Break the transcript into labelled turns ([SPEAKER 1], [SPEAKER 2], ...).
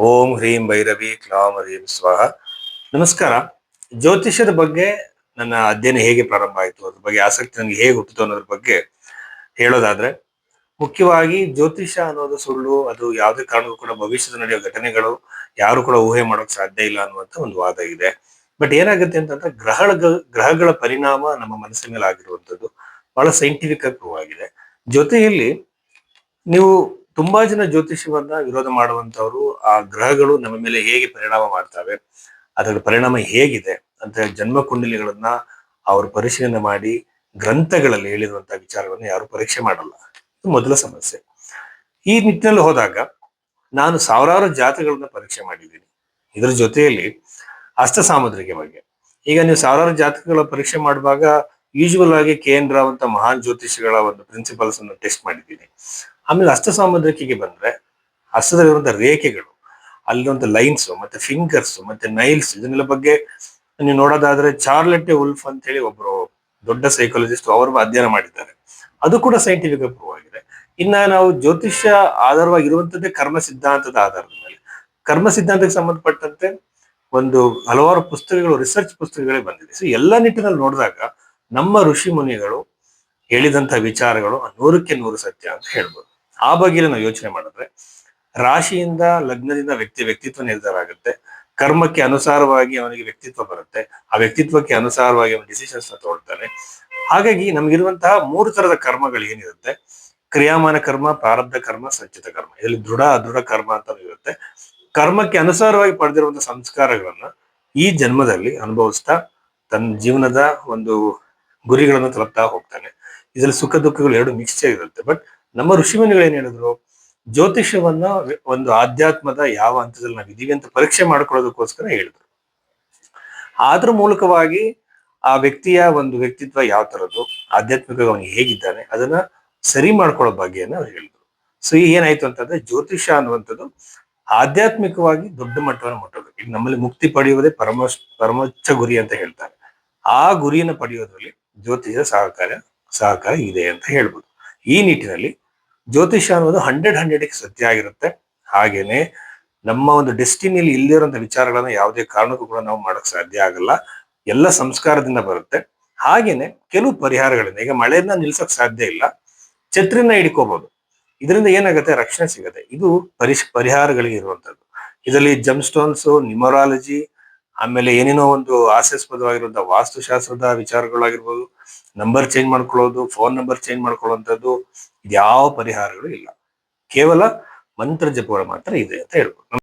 [SPEAKER 1] ಓಂ ಹ್ರೀಂ ಭೈರವಿ ಕ್ಲಾಂ ಹ್ರೀಂ ಸ್ವಾಹ. ನಮಸ್ಕಾರ. ಜ್ಯೋತಿಷ್ಯದ ಬಗ್ಗೆ ನನ್ನ ಅಧ್ಯಯನ ಹೇಗೆ ಪ್ರಾರಂಭ ಆಯಿತು, ಅದ್ರ ಬಗ್ಗೆ ಆಸಕ್ತಿ ನನಗೆ ಹೇಗೆ ಹುಟ್ಟಿತು ಅನ್ನೋದ್ರ ಬಗ್ಗೆ ಹೇಳೋದಾದ್ರೆ, ಮುಖ್ಯವಾಗಿ ಜ್ಯೋತಿಷ್ಯ ಅನ್ನೋದು ಸುಳ್ಳು, ಅದು ಯಾವುದೇ ಕಾರಣಕ್ಕೂ ಕೂಡ ಭವಿಷ್ಯದ ನಡೆಯುವ ಘಟನೆಗಳು ಯಾರು ಕೂಡ ಊಹೆ ಮಾಡೋಕ್ ಸಾಧ್ಯ ಇಲ್ಲ ಅನ್ನುವಂತ ಒಂದು ವಾದ ಇದೆ. ಬಟ್ ಏನಾಗುತ್ತೆ ಅಂತಂದ್ರೆ, ಗ್ರಹಗಳ ಪರಿಣಾಮ ನಮ್ಮ ಮನಸ್ಸಿನ ಮೇಲೆ ಆಗಿರುವಂತದ್ದು ಬಹಳ ಸೈಂಟಿಫಿಕ್ ಆಗಿ ಪ್ರೂವ್ ಆಗಿದೆ. ಜೊತೆಯಲ್ಲಿ ನೀವು ತುಂಬಾ ಜನ ಜ್ಯೋತಿಷ್ಯವನ್ನ ವಿರೋಧ ಮಾಡುವಂತವ್ರು ಆ ಗ್ರಹಗಳು ನಮ್ಮ ಮೇಲೆ ಹೇಗೆ ಪರಿಣಾಮ ಮಾಡ್ತವೆ, ಅದರ ಪರಿಣಾಮ ಹೇಗಿದೆ ಅಂತ ಜನ್ಮ ಕುಂಡಲಿಗಳನ್ನ ಅವರು ಪರಿಶೀಲನೆ ಮಾಡಿ ಗ್ರಂಥಗಳಲ್ಲಿ ಹೇಳಿರುವಂತಹ ವಿಚಾರವನ್ನು ಯಾರು ಪರೀಕ್ಷೆ ಮಾಡಲ್ಲ. ಇದು ಮೊದಲ ಸಮಸ್ಯೆ. ಈ ನಿಟ್ಟಿನಲ್ಲಿ ಹೋದಾಗ ನಾನು ಸಾವಿರಾರು ಜಾತಕಗಳನ್ನ ಪರೀಕ್ಷೆ ಮಾಡಿದ್ದೀನಿ. ಇದರ ಜೊತೆಯಲ್ಲಿ ಅಷ್ಟ ಸಾಮುದ್ರಿಕ ಬಗ್ಗೆ, ಈಗ ನೀವು ಸಾವಿರಾರು ಜಾತಕಗಳ ಪರೀಕ್ಷೆ ಮಾಡುವಾಗ ಯೂಶುವಲ್ ಆಗಿ KN ರಾವ್ ಅಂತ ಮಹಾನ್ ಜ್ಯೋತಿಷಿಗಳ ಒಂದು ಪ್ರಿನ್ಸಿಪಲ್ಸ್ ಅನ್ನು ಟೆಸ್ಟ್ ಮಾಡಿದ್ದೀನಿ. ಆಮೇಲೆ ಅಷ್ಟ ಸಾಮುದ್ರಿಕೆಗೆ ಬಂದ್ರೆ ಹಸ್ತದಲ್ಲಿರುವಂತಹ ರೇಖೆಗಳು, ಅಲ್ಲಿರುವಂತ ಲೈನ್ಸ್ ಮತ್ತೆ ಫಿಂಗರ್ಸ್ ಮತ್ತೆ ನೈಲ್ಸ್, ಇದನ್ನೆಲ್ಲ ಬಗ್ಗೆ ನೀವು ನೋಡೋದಾದ್ರೆ ಚಾರ್ಲೆಟ್ ವುಲ್ಫ್ ಅಂತ ಹೇಳಿ ಒಬ್ರು ದೊಡ್ಡ ಸೈಕಾಲಜಿಸ್ಟ್ ಅವರು ಅಧ್ಯಯನ ಮಾಡಿದ್ದಾರೆ. ಅದು ಕೂಡ ಸೈಂಟಿಫಿಕ್ ಪ್ರೂವ್ ಆಗಿದೆ. ಇನ್ನ ನಾವು ಜ್ಯೋತಿಷ್ಯ ಆಧಾರವಾಗಿರುವಂತದ್ದೇ ಕರ್ಮ ಸಿದ್ಧಾಂತದ ಆಧಾರದ ಮೇಲೆ. ಕರ್ಮ ಸಿದ್ಧಾಂತಕ್ಕೆ ಸಂಬಂಧಪಟ್ಟಂತೆ ಒಂದು ಹಲವಾರು ಪುಸ್ತಕಗಳು, ರಿಸರ್ಚ್ ಪುಸ್ತಕಗಳೇ ಬಂದಿದೆ. ಸೊ ಎಲ್ಲ ನಿಟ್ಟಿನಲ್ಲಿ ನೋಡಿದಾಗ ನಮ್ಮ ಋಷಿ ಮುನಿಗಳು ಹೇಳಿದಂತಹ ವಿಚಾರಗಳು 100ಕ್ಕೆ 100 ಸತ್ಯ ಅಂತ ಹೇಳ್ಬೋದು. ಆ ಬಗ್ಗೆ ನಾವು ಯೋಚನೆ ಮಾಡಿದ್ರೆ, ರಾಶಿಯಿಂದ ಲಗ್ನದಿಂದ ವ್ಯಕ್ತಿತ್ವ ನಿರ್ಧಾರ ಆಗುತ್ತೆ. ಕರ್ಮಕ್ಕೆ ಅನುಸಾರವಾಗಿ ಅವನಿಗೆ ವ್ಯಕ್ತಿತ್ವ ಬರುತ್ತೆ. ಆ ವ್ಯಕ್ತಿತ್ವಕ್ಕೆ ಅನುಸಾರವಾಗಿ ಅವನ ಡಿಸಿಷನ್ಸ್ ತಗೊಳ್ತಾನೆ. ಹಾಗಾಗಿ ನಮಗಿರುವಂತಹ 3 ತರದ ಕರ್ಮಗಳು ಏನಿರುತ್ತೆ, ಕ್ರಿಯಾಮಾನ ಕರ್ಮ, ಪ್ರಾರಬ್ಧ ಕರ್ಮ, ಸಂಚಿತ ಕರ್ಮ. ಇದರಲ್ಲಿ ದೃಢ ಅದೃಢ ಕರ್ಮ ಅಂತ ಇರುತ್ತೆ. ಕರ್ಮಕ್ಕೆ ಅನುಸಾರವಾಗಿ ಪಡೆದಿರುವಂತಹ ಸಂಸ್ಕಾರಗಳನ್ನ ಈ ಜನ್ಮದಲ್ಲಿ ಅನುಭವಿಸ್ತಾ ತನ್ನ ಜೀವನದ ಒಂದು ಗುರಿಗಳನ್ನು ತಲುಪ್ತಾ ಹೋಗ್ತಾನೆ. ಇದ್ರಲ್ಲಿ ಸುಖ ದುಃಖಗಳು ಎರಡು ಮಿಕ್ಸ್ಚರ್ ಇರುತ್ತೆ. ಬಟ್ ನಮ್ಮ ಋಷಿಮುನಿಗಳು ಏನ್ ಹೇಳಿದ್ರು, ಜ್ಯೋತಿಷ್ಯವನ್ನ ಒಂದು ಆಧ್ಯಾತ್ಮದ ಯಾವ ಹಂತದಲ್ಲಿ ನಾವು ಇದೀವಿ ಅಂತ ಪರೀಕ್ಷೆ ಮಾಡ್ಕೊಳ್ಳೋದಕ್ಕೋಸ್ಕರ ಹೇಳಿದ್ರು. ಅದ್ರ ಮೂಲಕವಾಗಿ ಆ ವ್ಯಕ್ತಿಯ ಒಂದು ವ್ಯಕ್ತಿತ್ವ ಯಾವ ತರದ್ದು, ಆಧ್ಯಾತ್ಮಿಕವಾಗಿ ಅವನಿಗೆ ಹೇಗಿದ್ದಾನೆ ಅದನ್ನ ಸರಿ ಮಾಡ್ಕೊಳ್ಳೋ ಬಗ್ಗೆಯನ್ನ ಅವ್ರು ಹೇಳಿದ್ರು. ಸೊ ಈಗ ಏನಾಯ್ತು ಅಂತಂದ್ರೆ, ಜ್ಯೋತಿಷ್ಯ ಅನ್ನುವಂಥದ್ದು ಆಧ್ಯಾತ್ಮಿಕವಾಗಿ ದೊಡ್ಡ ಮಟ್ಟವನ್ನು ಮುಟ್ಟೋದು. ಈಗ ನಮ್ಮಲ್ಲಿ ಮುಕ್ತಿ ಪಡೆಯುವುದೇ ಪರಮೋಚ್ಚ ಗುರಿ ಅಂತ ಹೇಳ್ತಾರೆ. ಆ ಗುರಿಯನ್ನು ಪಡೆಯೋದ್ರಲ್ಲಿ ಜ್ಯೋತಿಷ ಸಹಕಾರ ಇದೆ ಅಂತ ಹೇಳ್ಬೋದು. ಈ ನಿಟ್ಟಿನಲ್ಲಿ ಜ್ಯೋತಿಷ್ಯ ಅನ್ನೋದು 100ಕ್ಕೆ ಸತ್ಯ ಆಗಿರುತ್ತೆ. ಹಾಗೇನೆ ನಮ್ಮ ಒಂದು ಡೆಸ್ಟಿನಿಯಲ್ಲಿ ಇಲ್ಲಿರುವಂತ ವಿಚಾರಗಳನ್ನ ಯಾವುದೇ ಕಾರಣಕ್ಕೂ ಕೂಡ ನಾವು ಮಾಡಕ್ ಸಾಧ್ಯ ಆಗಲ್ಲ. ಎಲ್ಲ ಸಂಸ್ಕಾರದಿಂದ ಬರುತ್ತೆ. ಹಾಗೇನೆ ಕೆಲವು ಪರಿಹಾರಗಳಿಂದ, ಈಗ ಮಳೆಯನ್ನ ನಿಲ್ಸಕ್ ಸಾಧ್ಯ ಇಲ್ಲ, ಛತ್ರಿನ ಹಿಡ್ಕೋಬಹುದು. ಇದರಿಂದ ಏನಾಗುತ್ತೆ, ರಕ್ಷಣೆ ಸಿಗುತ್ತೆ. ಇದು ಪರಿಹಾರಗಳಿಗೆ ಇರುವಂತದ್ದು. ಇದರಲ್ಲಿ ಜಮ್ ಸ್ಟೋನ್ಸ್, ನ್ಯೂಮರಾಲಜಿ, ಆಮೇಲೆ ಏನೇನೋ ಒಂದು ಹಾಸ್ಯಾಸ್ಪದವಾಗಿರುವಂತಹ ವಾಸ್ತುಶಾಸ್ತ್ರದ ವಿಚಾರಗಳಾಗಿರ್ಬೋದು, ನಂಬರ್ ಚೇಂಜ್ ಮಾಡ್ಕೊಳ್ಳೋದು, ಫೋನ್ ನಂಬರ್ ಚೇಂಜ್ ಮಾಡ್ಕೊಳ್ಳುವಂಥದ್ದು, ಯಾವ ಪರಿಹಾರಗಳು ಇಲ್ಲ. ಕೇವಲ ಮಂತ್ರ ಜಪಗಳು ಮಾತ್ರ ಇದೆ ಅಂತ ಹೇಳ್ಬೋದು.